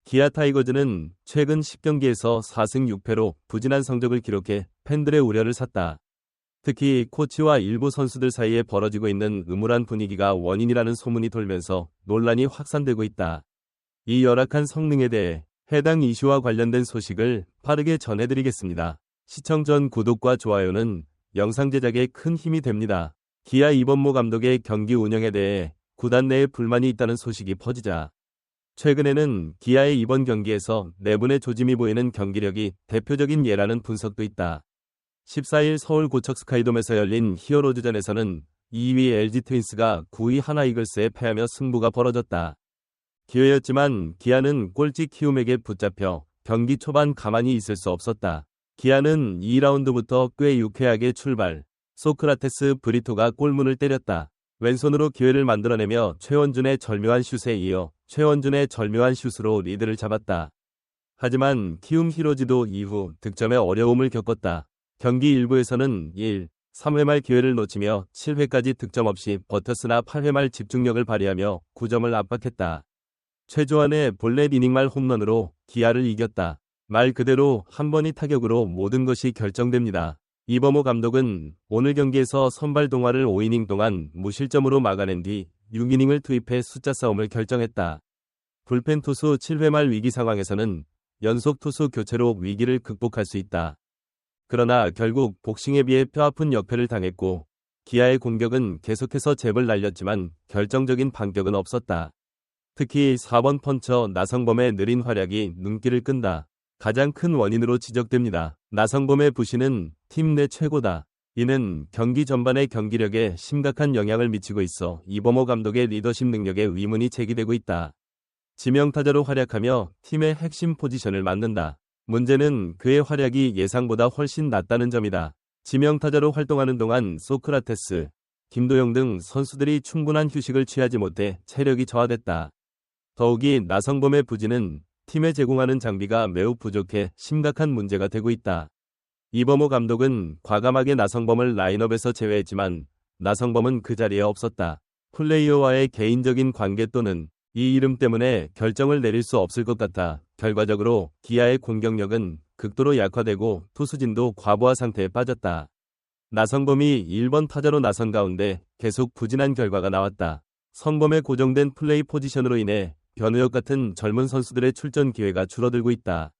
기아 타이거즈는 최근 10경기에서 4승 6패로 부진한 성적을 기록해 팬들의 우려를 샀다. 특히 코치와 일부 선수들 사이에 벌어지고 있는 음울한 분위기가 원인이라는 소문이 돌면서 논란이 확산되고 있다. 이 열악한 성능에 대해 해당 이슈와 관련된 소식을 빠르게 전해드리겠습니다. 시청 전 구독과 좋아요는 영상 제작에 큰 힘이 됩니다. 기아 이범모 감독의 경기 운영에 대해 구단 내에 불만이 있다는 소식이 퍼지자 최근에는 기아의 이번 경기에서 내분의 조짐이 보이는 경기력이 대표적인 예라는 분석도 있다. 14일 서울 고척 스카이돔에서 열린 히어로즈전에서는 2위 LG 트윈스가 9위 하나이글스에 패하며 승부가 벌어졌다. 기회였지만 기아는 꼴찌 키움에게 붙잡혀 경기 초반 가만히 있을 수 없었다. 기아는 2라운드부터 꽤 유쾌하게 출발. 소크라테스 브리토가 골문을 때렸다. 왼손으로 기회를 만들어내며 최원준의 절묘한 슛에 이어 최원준의 절묘한 슛으로 리드를 잡았다. 하지만 키움 히로즈도 이후 득점에 어려움을 겪었다. 경기 일부에서는 3회 말 기회를 놓치며 7회까지 득점 없이 버텼으나 8회 말 집중력을 발휘하며 9점을 압박했다. 최조한의 볼넷 이닝 말 홈런으로 기아를 이겼다. 말 그대로 한 번의 타격으로 모든 것이 결정됩니다. 이범호 감독은 오늘 경기에서 선발 동화를 5이닝 동안 무실점으로 막아낸 뒤 6이닝을 투입해 숫자 싸움을 결정했다. 불펜 투수 7회 말 위기 상황에서는 연속 투수 교체로 위기를 극복할 수 있다. 그러나 결국 복싱에 비해 뼈아픈 역패를 당했고 기아의 공격은 계속해서 잽을 날렸지만 결정적인 반격은 없었다. 특히 4번 펀처 나성범의 느린 활약이 눈길을 끈다. 가장 큰 원인으로 지적됩니다. 나성범의 부진은 팀 내 최고다. 이는 경기 전반의 경기력에 심각한 영향을 미치고 있어 이범호 감독의 리더십 능력에 의문이 제기되고 있다. 지명타자로 활약하며 팀의 핵심 포지션을 맡는다. 문제는 그의 활약이 예상보다 훨씬 낮다는 점이다. 지명타자로 활동하는 동안 소크라테스, 김도영 등 선수들이 충분한 휴식을 취하지 못해 체력이 저하됐다. 더욱이 나성범의 부진은 팀에 제공하는 장비가 매우 부족해 심각한 문제가 되고 있다. 이범호 감독은 과감하게 나성범을 라인업에서 제외했지만 나성범은 그 자리에 없었다. 플레이어와의 개인적인 관계 또는 이 이름 때문에 결정을 내릴 수 없을 것 같아 결과적으로 기아의 공격력은 극도로 약화되고 투수진도 과부하 상태에 빠졌다. 나성범이 1번 타자로 나선 가운데 계속 부진한 결과가 나왔다. 성범의 고정된 플레이 포지션으로 인해 변우혁 같은 젊은 선수들의 출전 기회가 줄어들고 있다.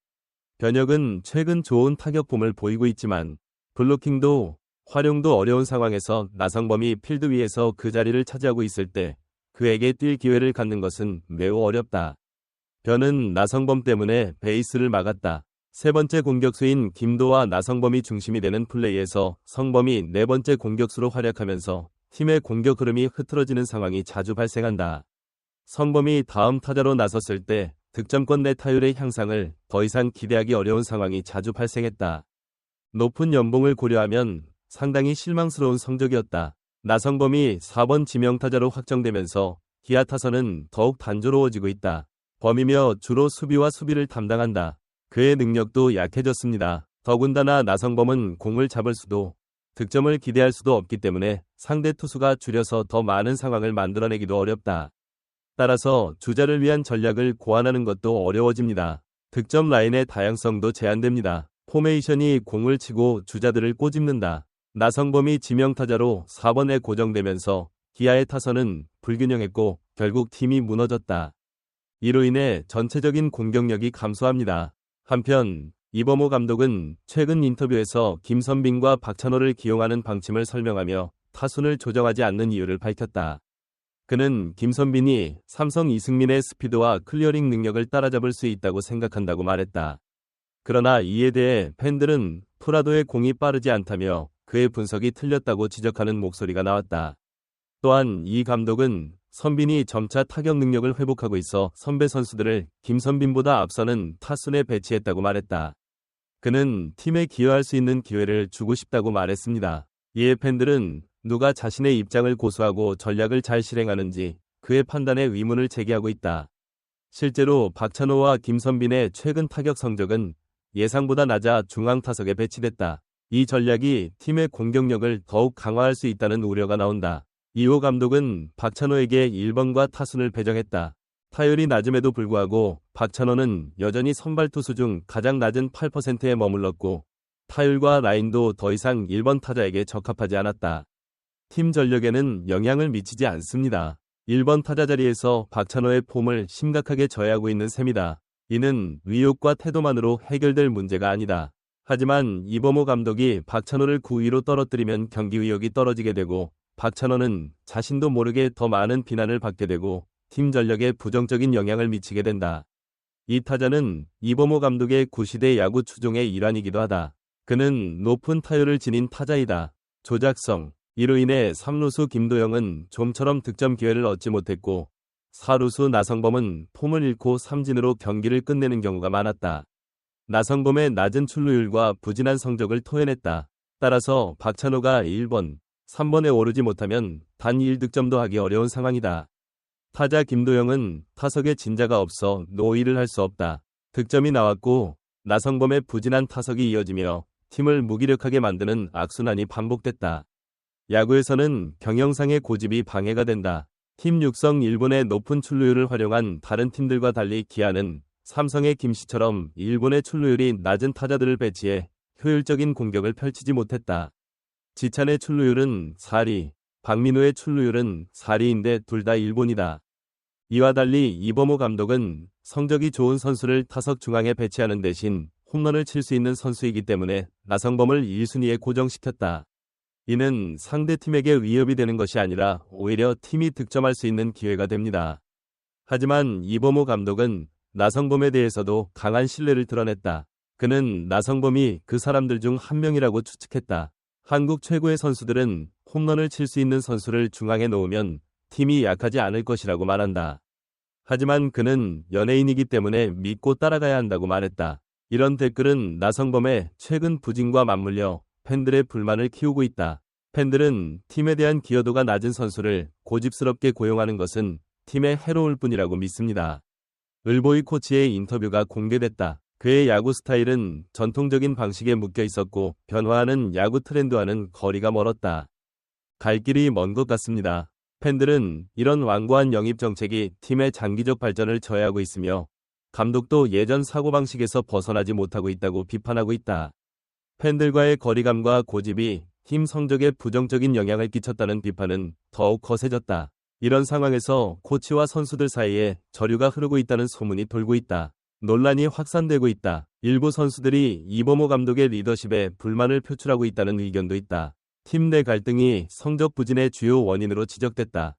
변혁은 최근 좋은 타격폼을 보이고 있지만 블로킹도 활용도 어려운 상황에서 나성범이 필드 위에서 그 자리를 차지하고 있을 때 그에게 뛸 기회를 갖는 것은 매우 어렵다. 변은 나성범 때문에 베이스를 막았다. 세 번째 공격수인 김도와 나성범이 중심이 되는 플레이에서 성범이 네 번째 공격수로 활약하면서 팀의 공격 흐름이 흐트러지는 상황이 자주 발생한다. 성범이 다음 타자로 나섰을 때 득점권 내 타율의 향상을 더 이상 기대하기 어려운 상황이 자주 발생했다. 높은 연봉을 고려하면 상당히 실망스러운 성적이었다. 나성범이 4번 지명타자로 확정되면서 기아 타선은 더욱 단조로워지고 있다. 범이며 주로 수비와 수비를 담당한다. 그의 능력도 약해졌습니다. 더군다나 나성범은 공을 잡을 수도 득점을 기대할 수도 없기 때문에 상대 투수가 줄여서 더 많은 상황을 만들어내기도 어렵다. 따라서 주자를 위한 전략을 고안하는 것도 어려워집니다. 득점 라인의 다양성도 제한됩니다. 포메이션이 공을 치고 주자들을 꼬집는다. 나성범이 지명타자로 4번에 고정되면서 기아의 타선은 불균형했고 결국 팀이 무너졌다. 이로 인해 전체적인 공격력이 감소합니다. 한편 이범호 감독은 최근 인터뷰에서 김선빈과 박찬호를 기용하는 방침을 설명하며 타순을 조정하지 않는 이유를 밝혔다. 그는 김선빈이 삼성 이승민의 스피드와 클리어링 능력을 따라잡을 수 있다고 생각한다고 말했다. 그러나 이에 대해 팬들은 프라도의 공이 빠르지 않다며 그의 분석이 틀렸다고 지적하는 목소리가 나왔다. 또한 이 감독은 선빈이 점차 타격 능력을 회복하고 있어 선배 선수들을 김선빈보다 앞서는 타순에 배치했다고 말했다. 그는 팀에 기여할 수 있는 기회를 주고 싶다고 말했습니다. 이에 팬들은 누가 자신의 입장을 고수하고 전략을 잘 실행하는지 그의 판단에 의문을 제기하고 있다. 실제로 박찬호와 김선빈의 최근 타격 성적은 예상보다 낮아 중앙 타석에 배치됐다. 이 전략이 팀의 공격력을 더욱 강화할 수 있다는 우려가 나온다. 이호 감독은 박찬호에게 1번과 타순을 배정했다. 타율이 낮음에도 불구하고 박찬호는 여전히 선발 투수 중 가장 낮은 8%에 머물렀고 타율과 라인도 더 이상 1번 타자에게 적합하지 않았다. 팀 전력에는 영향을 미치지 않습니다. 1번 타자 자리에서 박찬호의 폼을 심각하게 저해하고 있는 셈이다. 이는 의욕과 태도만으로 해결될 문제가 아니다. 하지만 이범호 감독이 박찬호를 9위로 떨어뜨리면 경기 의욕이 떨어지게 되고 박찬호는 자신도 모르게 더 많은 비난을 받게 되고 팀 전력에 부정적인 영향을 미치게 된다. 이 타자는 이범호 감독의 구시대 야구 추종의 일환이기도 하다. 그는 높은 타율을 지닌 타자이다. 조작성. 이로 인해 3루수 김도영은 좀처럼 득점 기회를 얻지 못했고 4루수 나성범은 폼을 잃고 삼진으로 경기를 끝내는 경우가 많았다. 나성범의 낮은 출루율과 부진한 성적을 토해냈다. 따라서 박찬호가 1번, 3번에 오르지 못하면 단 1득점도 하기 어려운 상황이다. 타자 김도영은 타석에 진자가 없어 노이를 할 수 없다. 득점이 나왔고 나성범의 부진한 타석이 이어지며 팀을 무기력하게 만드는 악순환이 반복됐다. 야구에서는 경영상의 고집이 방해가 된다. 팀 육성 1군의 높은 출루율을 활용한 다른 팀들과 달리 기아는 삼성의 김씨처럼 1군의 출루율이 낮은 타자들을 배치해 효율적인 공격을 펼치지 못했다. 지찬의 출루율은 4리, 박민우의 출루율은 4리인데 둘 다 1군이다. 이와 달리 이범호 감독은 성적이 좋은 선수를 타석 중앙에 배치하는 대신 홈런을 칠 수 있는 선수이기 때문에 나성범을 1순위에 고정시켰다. 이는 상대팀에게 위협이 되는 것이 아니라 오히려 팀이 득점할 수 있는 기회가 됩니다. 하지만 이범호 감독은 나성범에 대해서도 강한 신뢰를 드러냈다. 그는 나성범이 그 사람들 중 한 명이라고 추측했다. 한국 최고의 선수들은 홈런을 칠 수 있는 선수를 중앙에 놓으면 팀이 약하지 않을 것이라고 말한다. 하지만 그는 연예인이기 때문에 믿고 따라가야 한다고 말했다. 이런 댓글은 나성범의 최근 부진과 맞물려 팬들의 불만을 키우고 있다. 팬들은 팀에 대한 기여도가 낮은 선수를 고집스럽게 고용하는 것은 팀에 해로울 뿐이라고 믿습니다. 을보이 코치의 인터뷰가 공개됐다. 그의 야구 스타일은 전통적인 방식에 묶여 있었고 변화하는 야구 트렌드와는 거리가 멀었다. 갈 길이 먼 것 같습니다. 팬들은 이런 완고한 영입 정책이 팀의 장기적 발전을 저해하고 있으며 감독도 예전 사고방식에서 벗어나지 못하고 있다고 비판하고 있다. 팬들과의 거리감과 고집이 팀 성적에 부정적인 영향을 끼쳤다는 비판은 더욱 거세졌다. 이런 상황에서 코치와 선수들 사이에 저류가 흐르고 있다는 소문이 돌고 있다. 논란이 확산되고 있다. 일부 선수들이 이범호 감독의 리더십에 불만을 표출하고 있다는 의견도 있다. 팀 내 갈등이 성적 부진의 주요 원인으로 지적됐다.